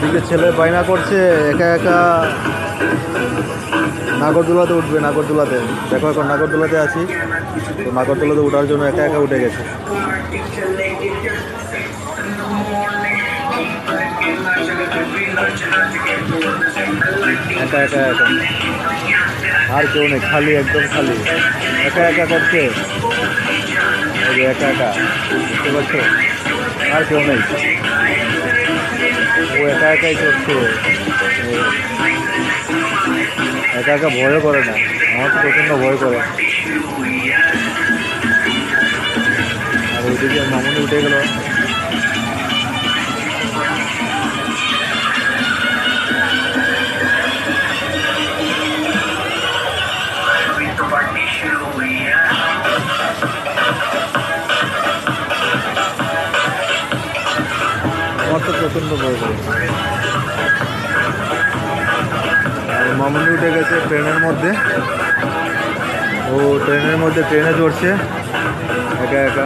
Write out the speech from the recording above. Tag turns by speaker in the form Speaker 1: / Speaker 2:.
Speaker 1: এদিকে ছেলে বায়না করছে একা একা নাগরদোলাতে উঠবে। নাগরদোলাতে দেখো, এখন নাগরদোলাতে আছি, তো নাগরদোলাতে ওঠার জন্য একা একা উঠে গেছে। একা একা একা, আর কেউ নেই, খালি, একদম খালি, একা একা করছে। এই যে একা একা, বুঝতে পারছো, আর কেউ নেই, ও একা একাই করছে। একা একা ভয়ও করে না, আমার তো প্রচন্ড ভয় করে। আর ওইদিকে মামুনি উঠে গেল। আমার তো প্রচন্ড ভয় করে। আর মামুনি উঠে গেছে ট্রেনের মধ্যে, ও ট্রেনের মধ্যে ট্রেনে চড়ছে একা একা।